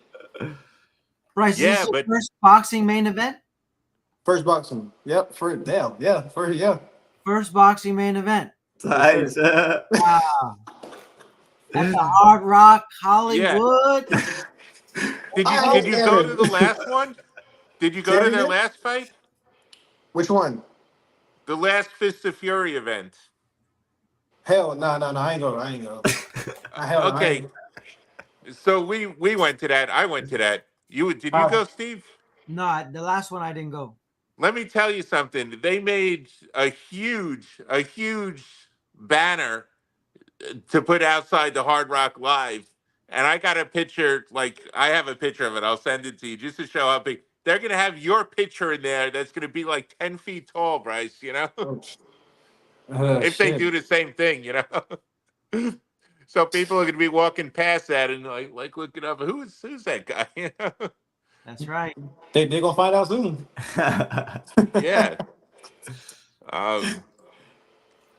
Bryce, Yeah, is this your but- first boxing main event? First boxing. Yep. First. Damn. Yeah. First. Yeah. First boxing main event. Nice. Wow. At the Hard Rock Hollywood. Did you go to the last one? Did you go to their last fight? Which one? The last Fist of Fury event. Hell no. I ain't go. I ain't go. Okay. So we went to that. I went to that. Did you go, Steve? No, the last one I didn't go. Let me tell you something. They made a huge banner to put outside the Hard Rock Live. And I got a picture, like I have a picture of it. I'll send it to you just to show how big. They're gonna have your picture in there that's gonna be like 10 feet tall, Bryce, you know? If they do the same thing, you know. So people are gonna be walking past that and like looking up, who's that guy? You know? That's right. They're gonna find out soon. Yeah.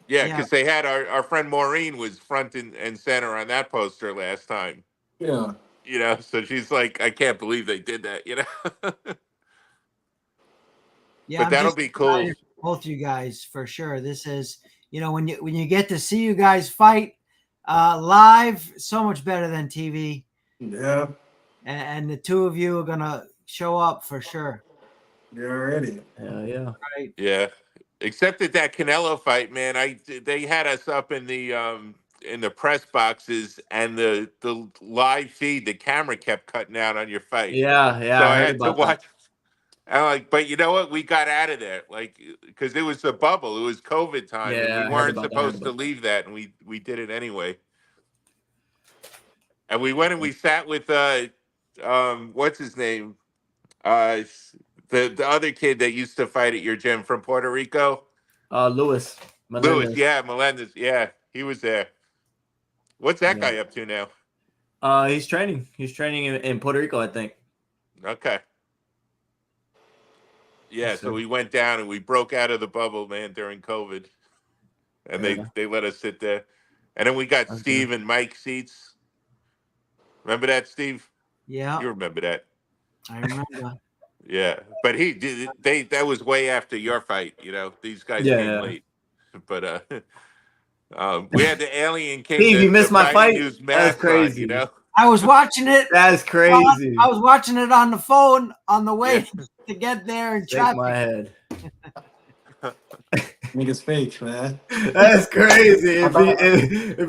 Yeah, because they had our friend Maureen was front and center on that poster last time. Yeah. You know, so she's like, I can't believe they did that, you know. Yeah, But that'll be cool. Both you guys for sure. This is, you know, when you get to see you guys fight live, so much better than TV. Yeah. And the two of you are gonna show up for sure. You're ready. Yeah. Right. Yeah. Except that Canelo fight, man, they had us up in the press boxes, and the live feed, the camera kept cutting out on your fight. Yeah. So I heard had to about watch. I'm like, but you know what? We got out of there, like, because it was a bubble. It was COVID time, Yeah, and I we heard weren't about that, supposed to leave that, and we did it anyway. And we went and we sat with what's his name? The other kid that used to fight at your gym from Puerto Rico. Lewis. Lewis, yeah, Melendez, yeah, he was there. What's that guy up to now? He's training. He's training in Puerto Rico, I think. Okay. Yeah, so we went down and we broke out of the bubble, man, during COVID, and they let us sit there, and then we got Steve and Mike seats. Remember that, Steve? Yeah, You remember that? I remember. Yeah, but he did. That was way after your fight. You know, these guys came late, but we had the Alien King. Steve, you missed my fight. News That's crazy. On, you know, I was watching it. That's crazy. I was watching it on the phone on the way to get there and Shake my head. Niggas fake, man. That's crazy. If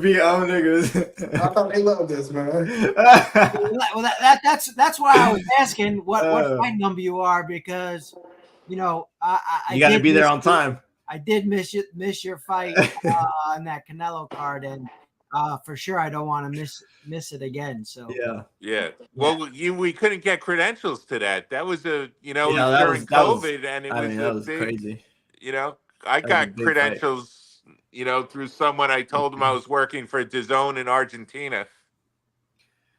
he own niggas. I thought they loved this, man. Well, that's why I was asking what fight number you are, because you know you got to be there on time. I did miss your fight on that Canelo card, and for sure I don't want to miss it again. So yeah. Well, we couldn't get credentials to that. That was during COVID, and it was big, crazy. You know, I got credentials, fight. Through someone. I told him I was working for DAZN in Argentina.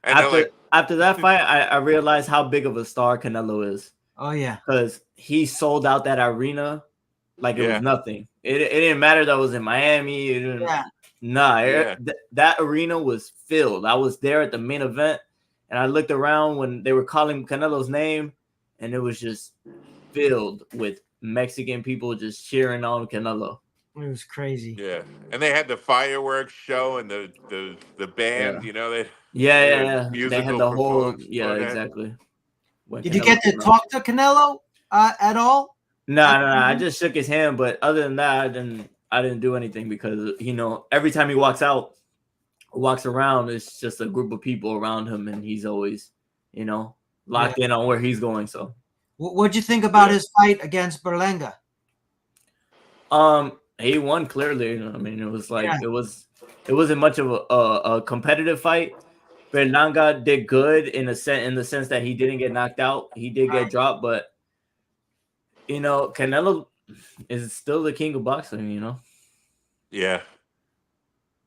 And after that fight, I realized how big of a star Canelo is. Oh yeah, because he sold out that arena like it was nothing. It didn't matter that it was in Miami. That arena was filled. I was there at the main event, and I looked around when they were calling Canelo's name, and it was just filled with Mexican people just cheering on Canelo. It was crazy. Yeah, and they had the fireworks show and the band. You know, they had the whole exactly. Did you get to talk to Canelo at all? No. I just shook his hand, but other than that, I didn't do anything because every time he walks around, it's just a group of people around him, and he's always locked in on where he's going. So, what'd you think about his fight against Berlanga? He won clearly. I mean, it was like it wasn't much of a competitive fight, Berlanga did good in the sense that he didn't get knocked out. He did get dropped, but Canelo is still the king of boxing. Yeah.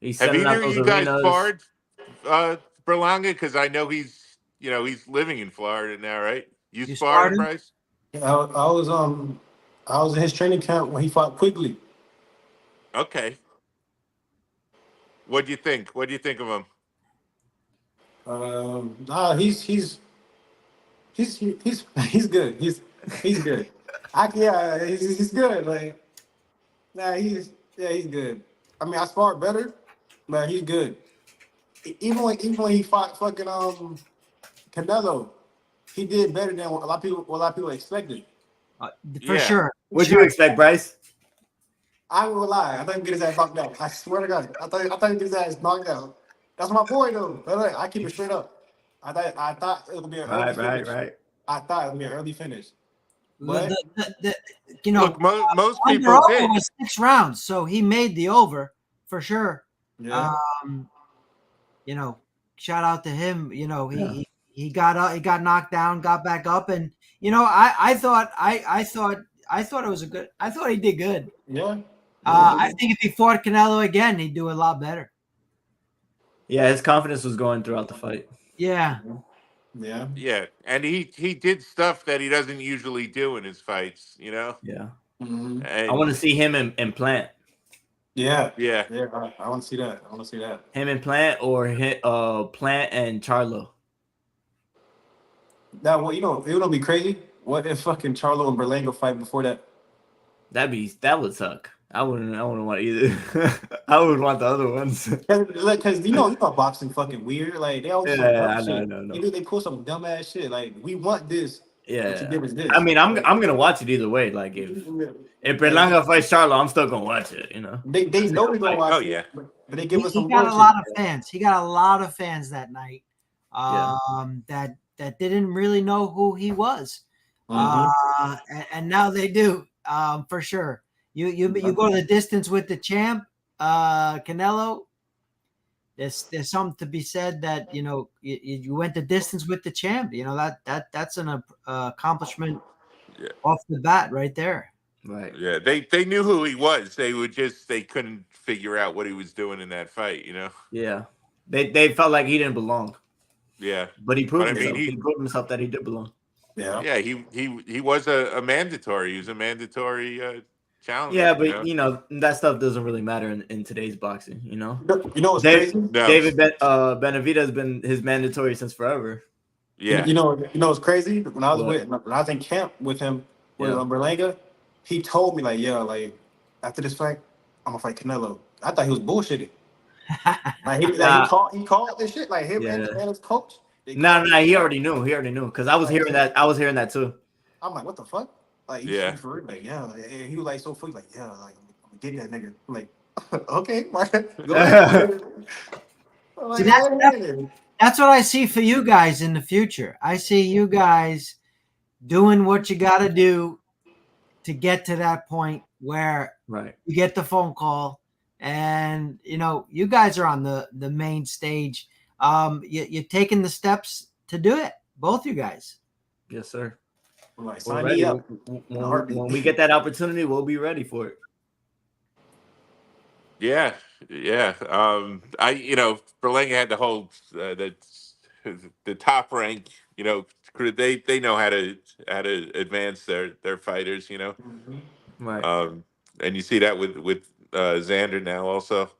He's Have selling out either of those you guys arenas. sparred Berlanga? Because I know he's living in Florida now, right? You You sparred him, sparred him? Bryce? I was in his training camp when he fought Quigley. Okay. What do you think? What do you think of him? Nah, he's he's good. He's good. He's good. Like, nah, he's good. I mean, I sparred better, but he's good. Even when he fought fucking Canelo, he did better than what a lot of people expected. For Yeah. sure. What'd you expect, Bryce? I ain't gonna lie. I thought he'd get his ass knocked out. I swear to God. I thought he'd get his ass knocked out. That's my boy though. But look, I keep it straight up. I thought it would be an early finish. I thought it would be an early finish. But Look, most under people over did. was 6 rounds, so he made the over for sure. yeah. Shout out to him. He got up, he got knocked down, got back up, and I thought it was I thought he did good. Yeah. I think if he fought Canelo again, he'd do a lot better. Yeah, his confidence was going throughout the fight. Yeah. Yeah. Yeah, and he did stuff that he doesn't usually do in his fights, Yeah. Mm-hmm. And I want to see him in Plant. Yeah. Yeah. I want to see that. I want to see that. Him in Plant or Plant and Charlo. Now, what it would be crazy. What if fucking Charlo and Berlanga fight before that? That would suck. I wouldn't want either. I would want the other ones. Because boxing fucking weird. Like they always do some dumb I shit. know. They pull some dumb ass shit. Like we want this. Yeah. What you give us this. I mean, I'm gonna watch it either way. Like if Berlanga fights Charlo, I'm still gonna watch it. They know we're gonna watch Oh it. yeah. But they give us some He got bullshit. a lot of fans. He got a lot of fans that night. That didn't really know who he was. And now they do. For sure. You go to the distance with the champ, Canelo. There's something to be said that you went the distance with the champ. That's an accomplishment off the bat right there. Right. Yeah, they knew who he was. They couldn't figure out what he was doing in that fight. Yeah. They felt like he didn't belong. Yeah, but he proved himself. He proved himself that he did belong. Yeah. Yeah, he was a mandatory. He was a mandatory challenger. Yeah, but that stuff doesn't really matter in today's boxing. You know what's crazy? No. David Benavidez has been his mandatory since forever. Yeah. You know what's crazy? When I was in camp with him with Berlanga, he told me like after this fight, I'm gonna fight Canelo. I thought he was bullshitting. He called this shit like him and his coach. No, he already knew. Because I was hearing that. I was hearing that too. I'm like, what the fuck? Like, for real? Like, yeah. And he was like so funny, like, yeah, like I'm gonna get that nigga. I'm like, okay, go ahead. See, that's what I see for you guys in the future. I see you guys doing what you got to do to get to that point where you get the phone call, and you guys are on the main stage. You're taking the steps to do it, both you guys. Yes, sir. Sign me up. When we get that opportunity, we'll be ready for it. Yeah. Berlanga had to hold the top rank. They know how to advance their fighters. Right. And you see that with Xander now also.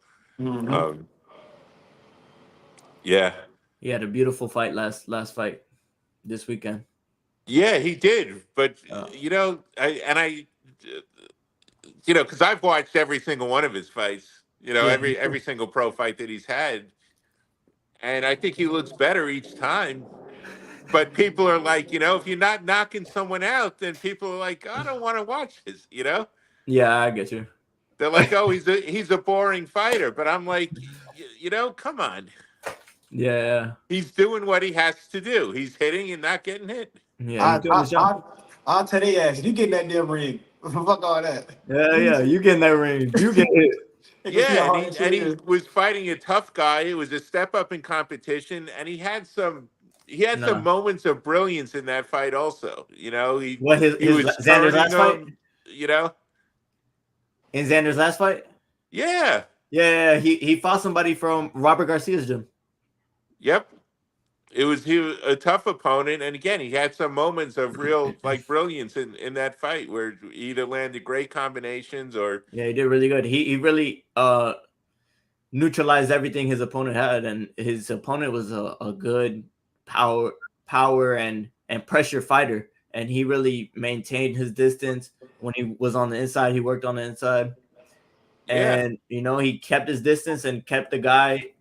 Yeah. He had a beautiful fight last fight this weekend. Yeah, he did. But because I've watched every single one of his fights. Every single pro fight that he's had, and I think he looks better each time. But people are like, if you're not knocking someone out, then people are like, I don't want to watch this. Yeah, I get you. They're like, oh, he's a boring fighter. But I'm like, come on. Yeah. He's doing what he has to do. He's hitting and not getting hit. Yeah. I'll tell their ass, you get in that damn ring. Fuck all that. Yeah. You get in that ring. You get hit. You can see Yeah, how hard that and shit he is. was fighting a tough guy. It was a step up in competition, and he had some No. moments of brilliance in that fight. Also, What he his was Xander's turning last fight? him. You know, In Xander's last fight? yeah, Yeah, he fought somebody from Robert Garcia's gym. yep. He was a tough opponent, and again, he had some moments of real brilliance in that fight where he either landed great combinations or Yeah, he did really good. He really neutralized everything his opponent had, and his opponent was a good power and pressure fighter, and he really maintained his distance. When he was on the inside, he worked on the inside, yeah. and he kept his distance and kept the guy.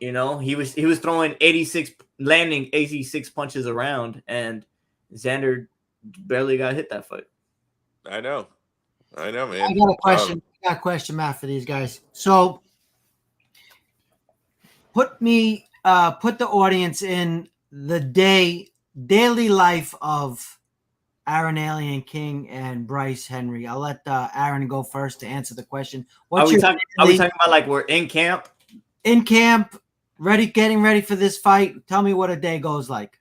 He was throwing 86, landing 86 punches around, and Xander barely got hit that fight. I know, I man. got a question. I got a question, Matt, for these guys. So put the audience in the daily life of Aaron Alien King and Bryce Henry. I'll let Aaron go first to answer the question. Are we talking about like we're in camp? In camp, getting ready for this fight? Tell me what a day goes like.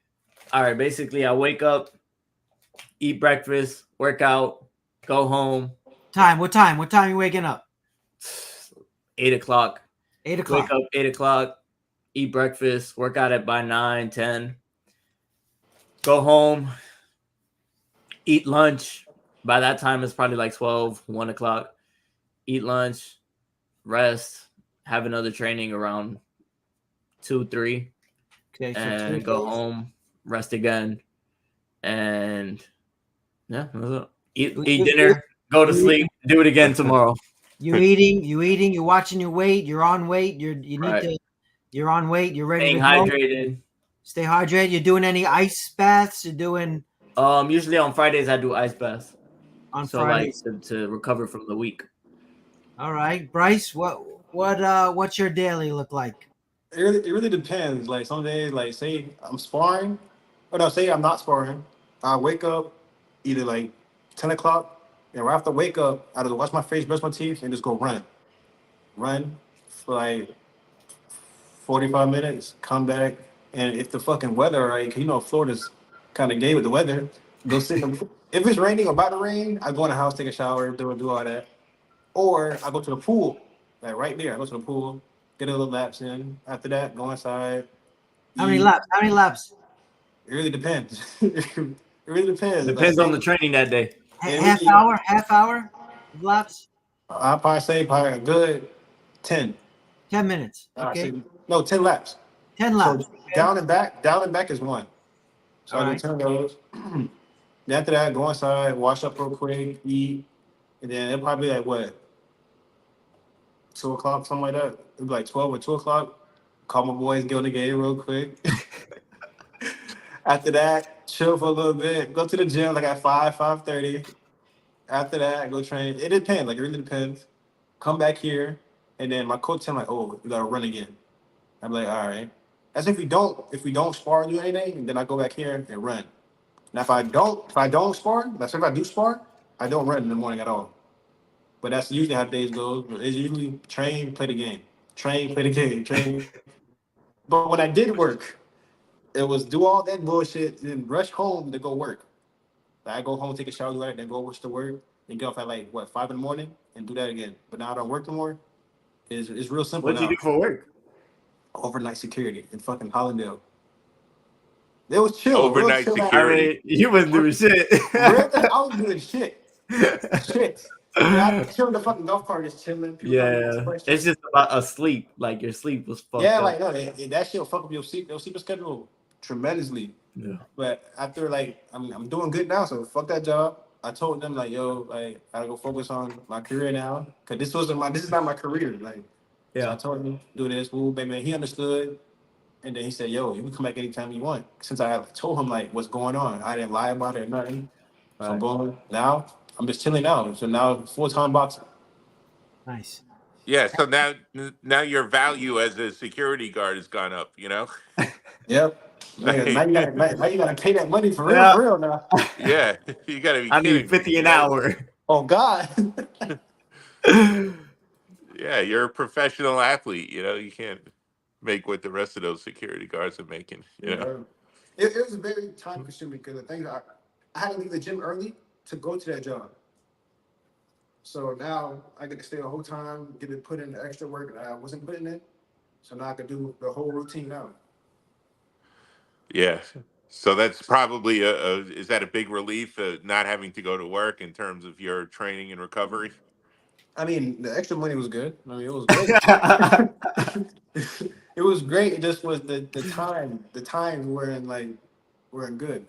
All right, basically I wake up, eat breakfast, work out, go home. What time are you waking up? 8 o'clock. 8 o'clock. Wake up 8 o'clock, eat breakfast, work out at by 9, 10. Go home, eat lunch. By that time, it's probably like 12, 1 o'clock. Eat lunch, rest, have another training around 2, 3. Okay, so and go home, rest again, and yeah, eat dinner, go to sleep, do it again tomorrow. You eating, you're watching your weight, you're on weight, Right. you're on weight, you're ready Staying to hydrated. Stay hydrated. You're doing any ice baths? You're doing Usually on Fridays I do ice baths. on So Fridays. like to recover from the week. All right, Bryce, what's your daily look like? It really depends. Like some days, like say I'm sparring, or no, say I'm not sparring. I wake up either like 10 o'clock, and right after I wake up, I just wash my face, brush my teeth, and just go run for like 45 minutes, come back, and if the fucking weather, right, 'cause Florida's kind of gay with the weather, go sit in the, if it's raining or about to rain, I go in the house, take a shower, do all that. Or I go to the pool, like right there. I go to the pool, get a little laps in. After that, go inside. How many Eat. laps? How many laps? It really depends. It really depends. Depends on the training that day. Half hour of laps? I'll probably say probably a good 10. 10 minutes. I Okay. say, no, 10 laps. 10 laps. So down and back is one. So All I do right. 10 of those. Then after that, go inside, wash up real quick, eat, and then it'll probably be like what, 2 o'clock, something like that. It'll be like 12 or 2 o'clock. Call my boys, get on the game real quick. After that, chill for a little bit. Go to the gym like at 5:30. After that, go train. It depends. Like it really depends. Come back here, and then my coach tell me like, "Oh, you gotta run again." I'm like, "All right." That's if we don't spar or do anything, then I go back here and run. Now if I don't spar, that's if I do spar, I don't run in the morning at all. But that's usually how days go. It's usually train, play the game, train, play the game, train. But when I did work, it was do all that bullshit, then rush home to go work. Like I go home, take a shower, do that, then go to work, and get off at like what 5 in the morning and do that again. But now I don't work no more. It's real simple What do now. you do for work? Overnight security in fucking Hollandale. It was chill. Overnight real chill security. I mean, you wasn't doing shit. I was doing shit. I chill in the fucking golf cart, just chilling. People Yeah, it's just about a sleep. Like your sleep was fucked yeah, up. like no, that shit will fuck up your sleep schedule tremendously. Yeah. But after like I'm doing good now, so fuck that job. I told them like, yo, like I gotta go focus on my career now, cause this is not my career. Like, so I told him do this, woo, baby. He understood, and then he said, yo, you can come back anytime you want. Since I told him like what's going on, I didn't lie about it or nothing. So Right. boom, now I'm just chilling out. So now full-time boxer. Nice. Yeah, so now your value as a security guard has gone up, Yep. Man, now you gotta pay that money for real, Yeah. for real now. Yeah, you got to be I kidding need 50 me, an hour. Oh God. Yeah, you're a professional athlete. You know, you can't make what the rest of those security guards are making. You know. It was very time consuming because the thing I had to leave the gym early to go to that job. So now I get to stay the whole time, get to put in the extra work that I wasn't putting in. So now I can do the whole routine now. Yeah. So that's probably is that a big relief, not having to go to work in terms of your training and recovery? I mean, the extra money was good. I mean, it was great. It was great. It just was the time. The times weren't good.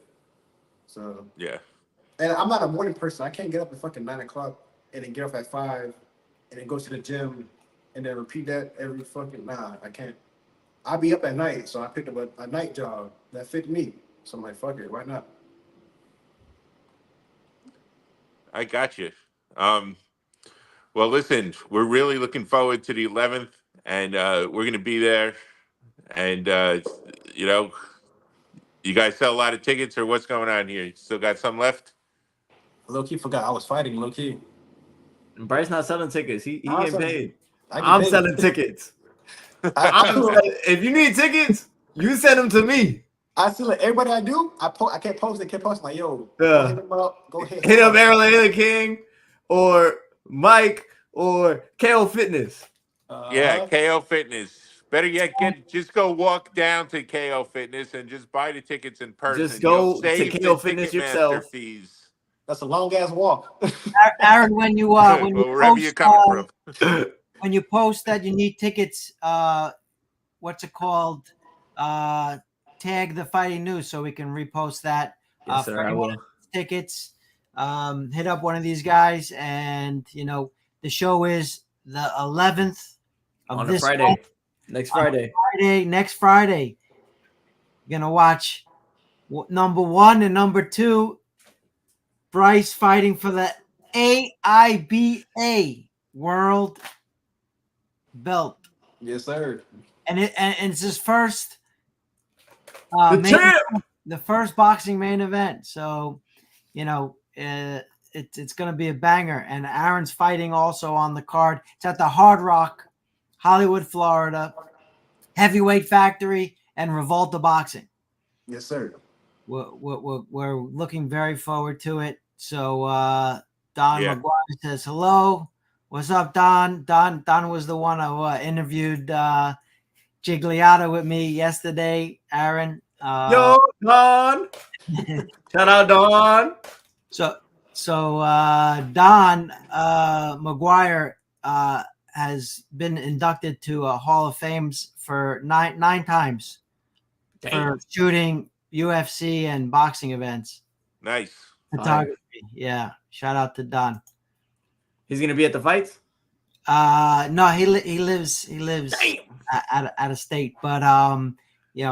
So, Yeah. and I'm not a morning person. I can't get up at fucking 9 o'clock and then get up at 5 and then go to the gym and then repeat that every fucking I can't. I'll be up at night, so I picked up a night job that fit me. So I'm like, fuck it, why not? I got you. Um, well, listen, we're really looking forward to the 11th, and we're going to be there. And you know, you guys sell a lot of tickets, or what's going on here? You still got some left? Low key forgot I was fighting. Low key, Bryce not selling tickets. He I'm getting selling. paid. I get I'm paid. selling tickets. I If you need tickets, you send them to me. I see like everybody I do. I can't post. They keep posting like, yo, go Yeah. hit them up. Go hit Hit him up Aaron King or Mike or KO Fitness. Yeah, KO Fitness. Better yet, just go walk down to KO Fitness and just buy the tickets in person. Just You'll go to save KO the Fitness Ticketmaster yourself. fees. That's a long ass walk. Aaron, when you Wherever you're post coming from. when you post that you need tickets, what's it called? Tag the Fighting News so we can repost that. Yes, sir. For I anyone will. who wants tickets. Hit up one of these guys, and the show is the 11th of On a this Friday. month. Next Friday. Next Friday. You're gonna watch number 1 and number 2. Bryce fighting for the AIBA World Belt. Yes, sir. And it's his first the first boxing main event. So, it's going to be a banger. And Aaron's fighting also on the card. It's at the Hard Rock, Hollywood, Florida, Heavyweight Factory, and Revolta Boxing. Yes, sir. We're looking very forward to it. So Don McGuire says hello. What's up, Don? Don was the one who interviewed Gigliotta with me yesterday, Aaron. Yo, Don. Shout out, Don. So Don McGuire has been inducted to Hall of Fames for nine times. Damn. For shooting UFC and boxing events. Nice. Photography. Yeah. Shout out to Don. He's gonna be at the fights? No, he lives out of state, but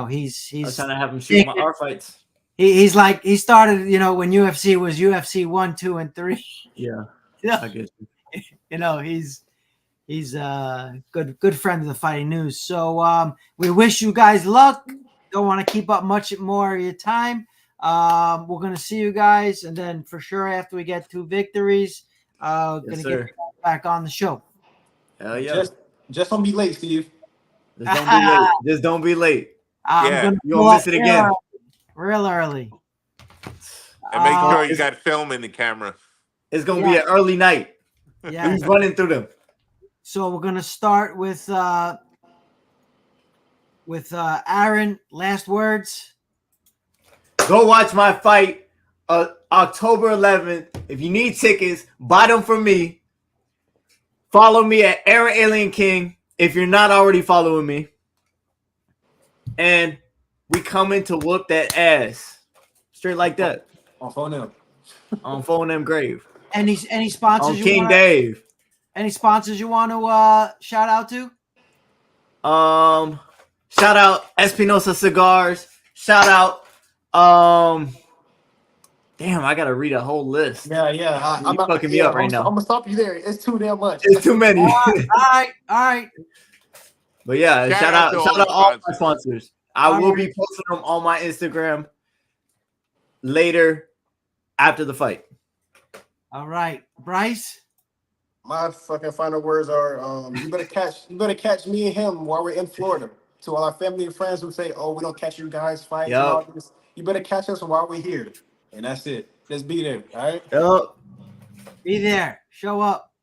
he's I was trying to have him shoot our fights. He's like, he started, when UFC was UFC 1, 2, and 3. Yeah. I guess. He's a good friend of the Fighting News. So we wish you guys luck. Don't want to keep up much more of your time. We're gonna see you guys, and then for sure after we get 2 victories, gonna get you back on the show. Hell yeah! Just don't be late, Steve. Just don't be late. Just don't be late. You'll miss it again. Real early. And make sure you got film in the camera. It's gonna be an early night. Yeah, he's running through them. So we're gonna start with Aaron. Last words. Go watch my fight October 11th. If you need tickets, buy them from me. Follow me at Aaron Alien King if you're not already following me. And we coming to whoop that ass. Straight like that. On phone them. On phone them grave. Any sponsors? On King Dave. Any sponsors you want to shout out to? Shout out Espinosa Cigars. Shout out damn, I gotta read a whole list. Yeah. I'm fucking me up right now. I'm gonna stop you there. It's too damn much. It's too many. All right. But yeah, shout out all my sponsors. I will be posting them on my Instagram later after the fight. All right, Bryce. My fucking final words are, you better catch me and him while we're in Florida. To all our family and friends who say, "Oh, we don't catch you guys fights and all Yep. this," you better catch us while we're here, and that's it. Just be there, all right? Yep. Be there. Show up.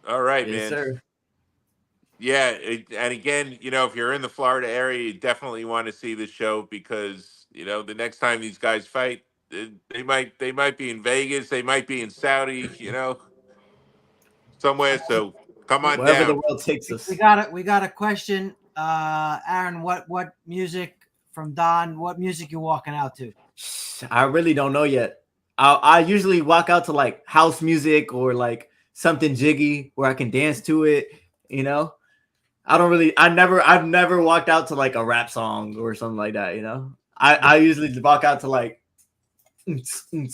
All right, Yes, man. sir. Yeah, and again, if you're in the Florida area, you definitely want to see the show because the next time these guys fight, they might be in Vegas, they might be in Saudi, somewhere. So come on Wherever the down. world takes We us. got it. We got a question, Aaron. What music from Don? What music you walking out to? I really don't know yet. I usually walk out to like house music or like something jiggy where I can dance to it. You know, I've never walked out to like a rap song or something like that. I usually walk out to like Some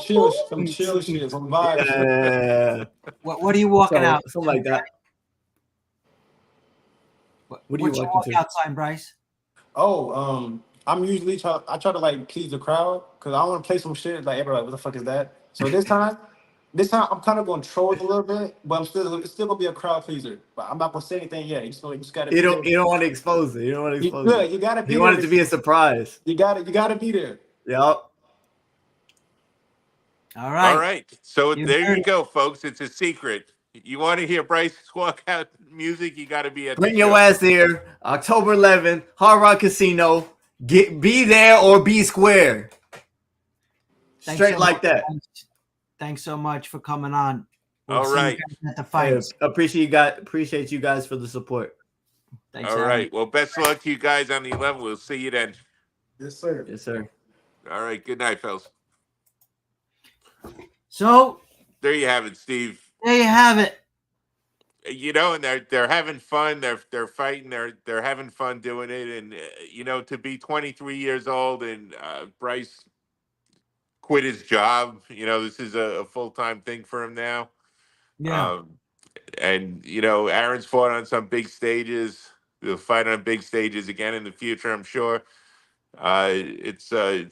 chill shit, some vibes. yeah, What are you walking so out? something like that. What are you What's your walking to? walkout sign, Bryce? Oh, I'm usually I try to like please the crowd because I want to play some shit like everybody. What the fuck is that? So this time I'm kind of going to troll it a little bit, but it's still gonna be a crowd pleaser. But I'm not gonna say anything yet. You just gotta You be there. don't want to expose it. You don't want to expose it. You gotta be You there. want it to be a surprise. You gotta be there. Yep. All All right. right. So You there heard you it. go, folks. It's a secret. You want to hear Bryce's walkout music, you got to be at the Bring your show. ass here, October 11th, Hard Rock Casino. Be there or be square. Thanks Straight so like much. that. Thanks so much for coming on. We'll All see right. you guys at the Hey, fights. appreciate you guys for the support. Thanks, All Aaron. right. Well, best of luck to you guys on the 11th. We'll see you then. Yes, sir. Yes, sir. All right. Good night, fellas. So There you have it, Steve. there you have it. And they're having fun. They're fighting. They're having fun doing it. And to be 23 years old and Bryce quit his job. This is a full-time thing for him now. Yeah, And Aaron's fought on some big stages. He'll fight on big stages again in the future, I'm sure. It's a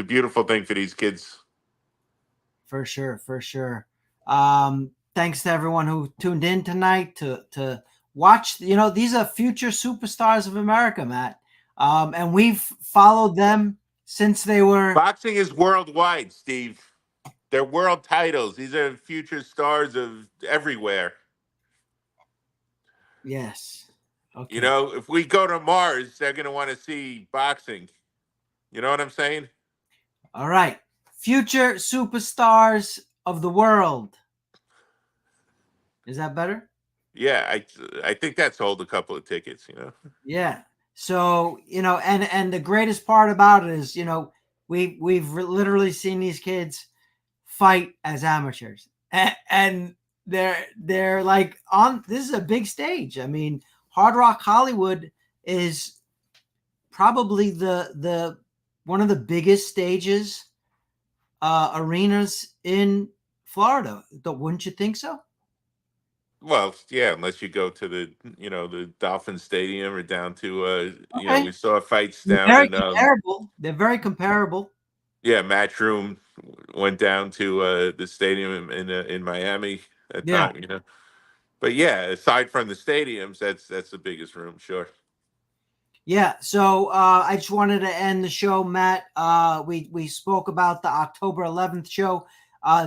beautiful thing for these kids. for sure, for sure. Thanks to everyone who tuned in tonight to watch. These are future superstars of America, Matt. And we've followed them since they were. Boxing is worldwide, Steve. They're world titles. These are future stars of everywhere. Yes. Okay. If we go to Mars, they're going to want to see boxing. You know what I'm saying? All right. Future superstars of the world. Is that better? Yeah, I think that sold a couple of tickets, Yeah. So, and the greatest part about it is, we've literally seen these kids fight as amateurs. And they're like this is a big stage. I mean, Hard Rock Hollywood is probably the one of the biggest stages, arenas in Florida. Wouldn't you think so? Well, yeah, unless you go to the Dolphin Stadium or down to Okay. we saw fights They're down very in comparable. They're very comparable. yeah, Matchroom went down to the stadium in Miami at Yeah. time, But yeah, aside from the stadiums, that's the biggest room, sure. Yeah, so I just wanted to end the show, Matt. We spoke about the October 11th show.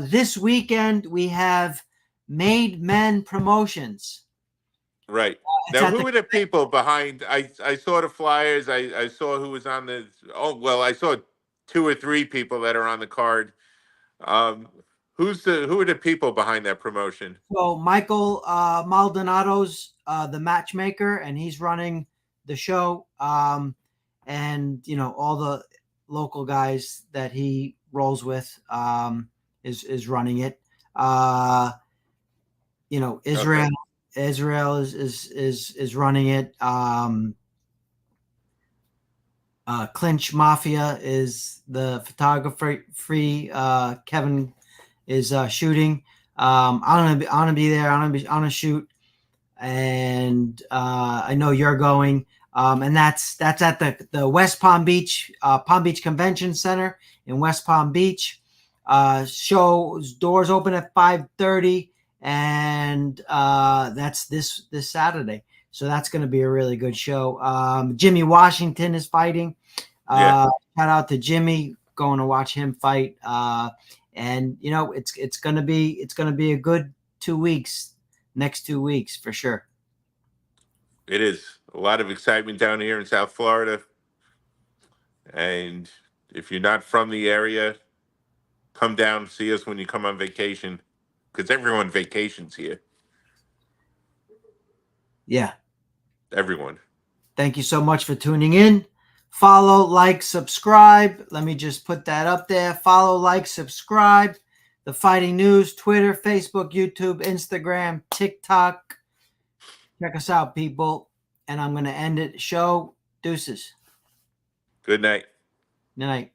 This weekend we have Made Men Promotions. Right. It's Now, at who are the people behind? I saw the flyers. I saw who was on the. Oh well, I saw 2 or 3 people that are on the card. Who are the people behind that promotion? So Michael Maldonado's the matchmaker, and he's running the show. And all the local guys that he rolls with is running it. Israel. Okay. Israel is running it. Clinch Mafia is the photographer. Kevin is shooting. I'm gonna be there. I'm gonna shoot, and I know you're going. And that's at the West Palm Beach Convention Center in West Palm Beach. Shows doors open at 5:30, and that's this Saturday. So that's going to be a really good show. Jimmy Washington is fighting. Yeah. Shout out to Jimmy, going to watch him fight. And you know, it's going to be a good 2 weeks, next 2 weeks for sure. It is a lot of excitement down here in South Florida. And if you're not from the area, come down, see us when you come on vacation, because everyone vacations here. Yeah. Everyone. Thank you so much for tuning in. Follow, like, subscribe. Let me just put that up there. Follow, like, subscribe. The Fighting News, Twitter, Facebook, YouTube, Instagram, TikTok. Check us out, people. And I'm going to end it. Show. Deuces. Good night. Good night.